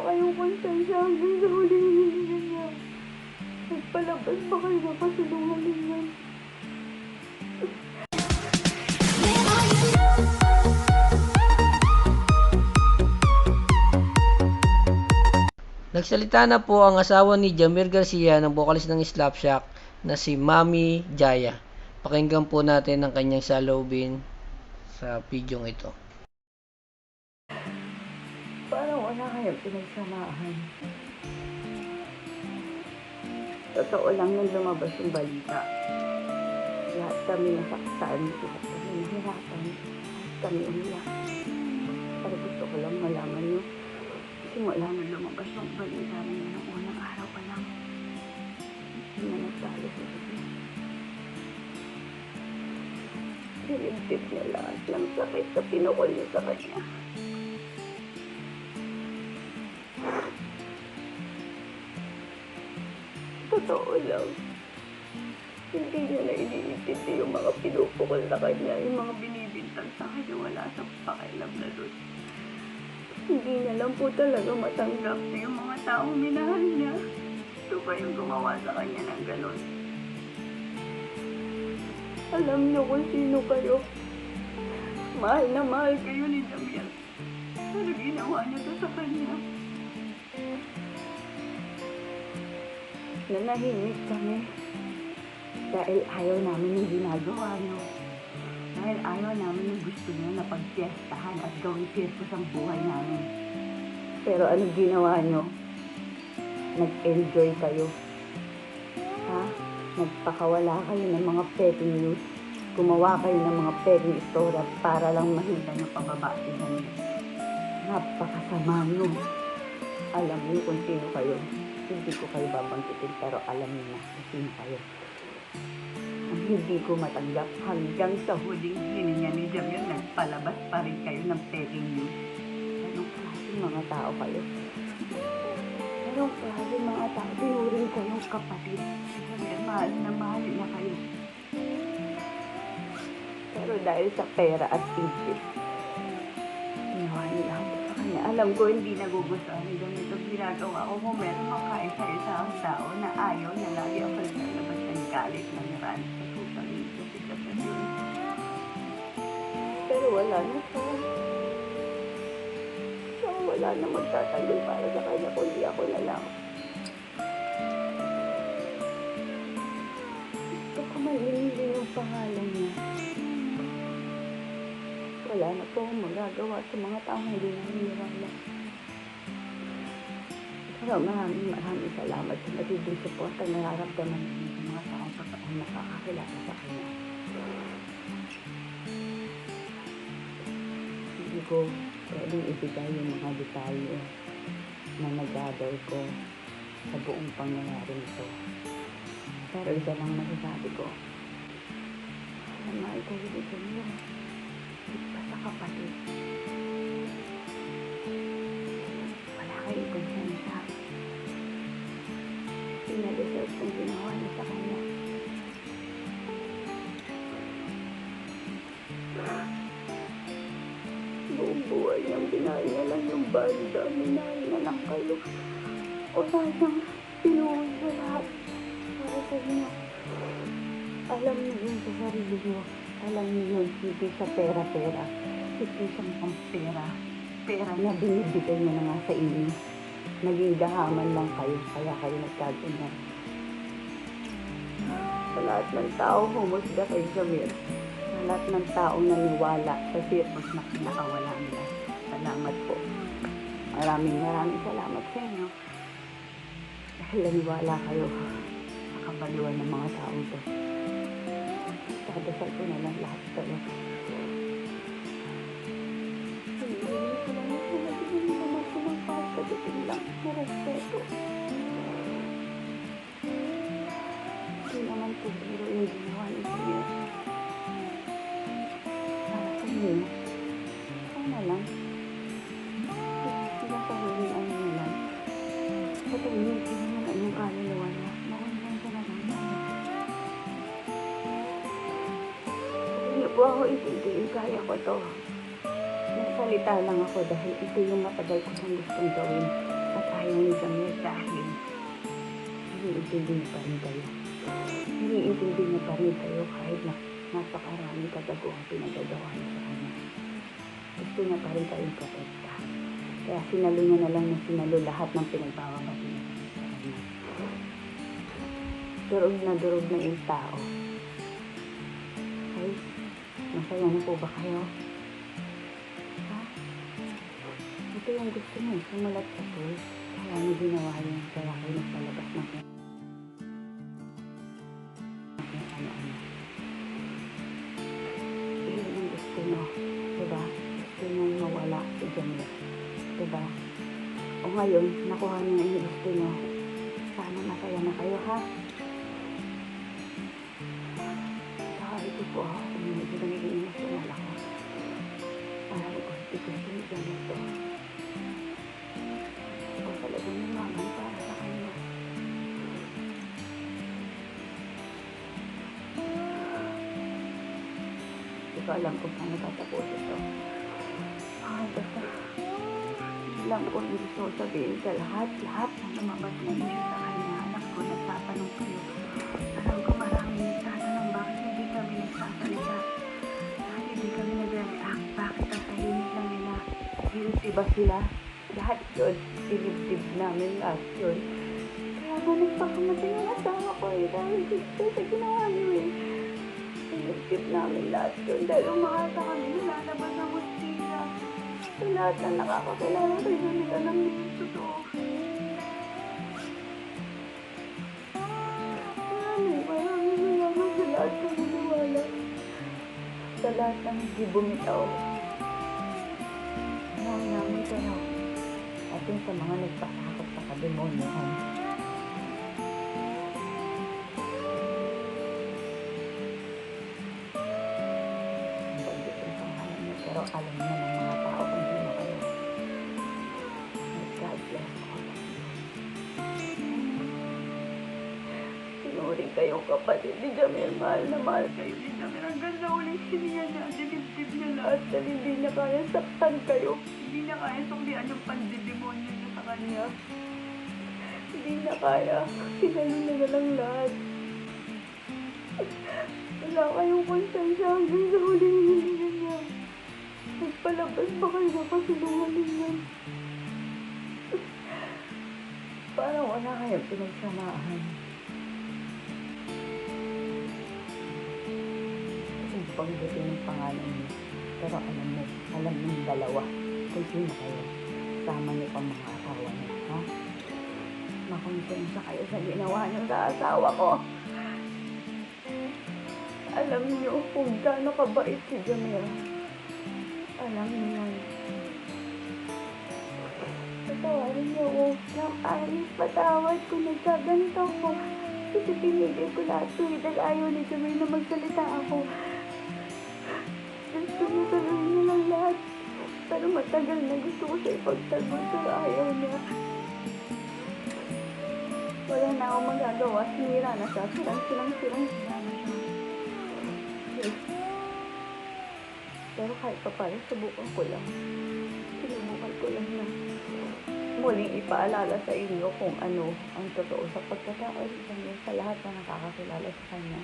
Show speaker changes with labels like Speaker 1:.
Speaker 1: kayong konsensya hanggang sa huling hininga niya. Nagpalabas ba kayo makasulungan niya?
Speaker 2: Nagsalita na po ang asawa ni Jamir Garcia ng bokalis ng Slapshot na si Mami Jaya. Pakinggan po natin ang kanyang saloobin sa videong ito.
Speaker 1: Parang wala kayong pinagsamahan. Totoo lang nung lumabas yung balita. Lahat kami nasaktan, lahat kami nahirapan, lahat kami umiyak. Pero gusto ko lang malaman nyo. Simula nung lumabas yung balita niya ng unang araw pa lang. Hindi na nagtalo sa gabi. Nilintip niya lahat ng sakit na pinukol niya sa kanya. Totoo lang. Hindi niya na iniintindi yung mga pinupukol na kanya, yung mga binibintang sa kanya, wala sa pakialam na doon. Hindi niya lang po talaga matanggap na yung mga taong minahal niya. Ito ba yung gumawa sa kanya ng ganon? Alam niyo kung sino kayo. Mahal na mahal kayo ni Jamir. Pero ginawa niya to sa kanya. Nanahimik kami. Dahil ayaw namin yung ginagawa niyo. Dahil ayaw namin yung gusto niyo na pagpiestahan at gawing fiestas ang buhay namin. Pero anong ginawa niyo? Nag-enjoy kayo. Ha? Nagpakawala kayo ng mga fake news. Gumawa kayo ng mga fake istorya para lang mahila niyo pababatihan niyo. Napakasama niyo. Alam niyo kung sino kayo. Hindi ko kayo babangkitin pero alam niyo na kung sino kayo. Ang hindi ko matanggap hanggang sa huling hininga ni Jamir, nagpalabas pa rin kayo ng fake news. Anong klaseng mga tao kayo? Anong klaseng mga tao? Tinuring kayong kapatid. Jamir, mahal na kayo. Pero dahil sa pera at isip, ginawa nila ako sa kanya. Alam ko hindi nagugustuhan ni Jamir itong ginagawa ko. Kung meron mga kaisa-isa ang tao na ayaw na lagi ako nalabas ng galit ng rant sa social media. Pero wala na siya. So, wala na magtatanggol para sa kanya kundi ako na lang. Gusto ko malilin yung pangalan niya. Wala na po akong magagawa sa mga taong hindi na hiniwala. Pero maraming salamat sa matinding support ang nararamdaman namin sa mga taong totoong nakakakilala sa kanya. Hindi ko pwedeng ibigay yung mga detalye na nag-gather ko sa buong pangyayari nito. Pero isa lang masasabi ko, mahal kayo dito niyo. Hindi pa sa kapatid. Wala kayong konsensya. Pinadeserve kong ginawa niya sa kanya. Buong buhay niyang binahal niya lang yung banda. Minahal na lang kayo. O sanang pinuhay sa lahat para sa inyo. Alam niyo yun sa sarili niyo. Alam niyo yun, hindi sa pera-pera. Hindi sa mga pera. Pera na binibigay niya na nga sa inyo. Naging gahaman lang kayo, kaya kayo nagkaganyan. Sa lahat ng tao, humusga kay Jamir. Sa lahat ng taong naniwala sa sirkos na kinakawala nila. Salamat po. Maraming salamat sa inyo. Dahil naniwala kayo sa kabaliwan ng mga tao to. Dadasal ko na lang lahat kayo. Pagdating lang na respeto. Hindi naman po biro yung ginawa ni Jamir. Para sa inyo, sana lang. Sila sa huling ano nyo lang. Sa tingin ko naman ang yung kaluluwa niya. Makunyan ka na lang. Hindi po ako itindihin. Kaya ko to. Nasa nagsalita lang ako dahil ito yung matagal ko nang gustong gawin at ayaw ni Jamil dahil iniintindi niya pa rin kayo. Iniintindi niya pa rin kayo kahit na napakaraming kagaguhang pinagagawa niya sa kanya. Gusto niya pa rin kayong protekta. Kaya sinalo niya na lang na sinalo lahat ng pinagbababati niya sa kanya. Durog na yung tao. Okay? Masaya na po ba kayo? Ha? Ito yung gusto niya, sumulat sa tool. Kaya niya ginawa yun. Kaya kayo nagpalabas ng ano-ano. Iyon yung gusto niyo. Diba? Gusto niyo mawala si Jamil. Diba? O ngayon, nakuha niyo na yung gusto niyo. Sana masaya na kayo, ha? Saka ito po ako kung medyo nagiging emosyonal ako. Parang konti-konti ni Jamil to. Ito talagang nilaman para sa kanya. Hindi ko alam kung paano tatapos ito. Basta lang po yung gusto ko sabihin sa lahat na lumabas na niyo sa kanya. Anak ko, nagtatanong kayo. Alam ko maraming nagtatanong bakit hindi kami nagsasalita. Bakit hindi kami nag-react. Bakit ang tahimik lang nila. Guilty ba sila? Lahat yun. Dinibdib namin lahat yun. Kaya nga nagpakamatay yung asawa ko eh. Dahil gusto sa ginawa niyo eh. Dinibdib namin lahat yun. Dahil umakata kami nilalabas ng hostila. Sa lahat na nakakakilala kayo nila alam niyo yung totoo. Maraming salamat sa lahat ng naniwala. Sa lahat ng hindi bumitaw. Mahal namin kayo. At yun sa mga nagpasakot sa kademonyohan. Ang bagay yung pangalan niyo, pero alam na ng mga tao kung sino kayo. May God bless all of you. Sinuring kayong kapatid ni Jamil. Mahal na mahal kayo ni Jamil. Hanggang sa uling siniya niya, dinibdib niya lahat dahil hindi niya kaya saktan kayo. Hindi niya kaya suklian yung pandidemonyo niya sa kanya. Hindi niya kaya. Sinalo niya na lang lahat. Wala kayong konsensya hanggang sa huling hininga niya. Nagpalabas ba kayo na kasinungaling yan? Parang wala kayong pinagsamahan. Kasi pagdating ng pangalan niyo. Pero alam mo yung dalawa. Kung sino kayo. Sama niyo pang mga asawa niyo. Ha? Makonsensya kayo sa ginawa niyo sa asawa ko. Alam niyo kung gaano kabait si Jamil. Alam niyo yan. Patawarin niyo ako. Nang alis patawad kung nagkaganito ko. Kasi pinigil ko lahat ito dahil ayaw ni Jamil na magsalita ako. Gusto niya sabihin niya lang lahat. Pero matagal na gusto ko siya ipagtanggol pero ayaw niya. Wala na akong magagawa. Sinira na siya. Sirang na siya. Pero kahit pa pala, subukan ko lang. Sinubukan ko lang na muling ipaalala sa inyo kung ano ang totoo sa pagkatao sa lahat na nakakakilala sa kanya.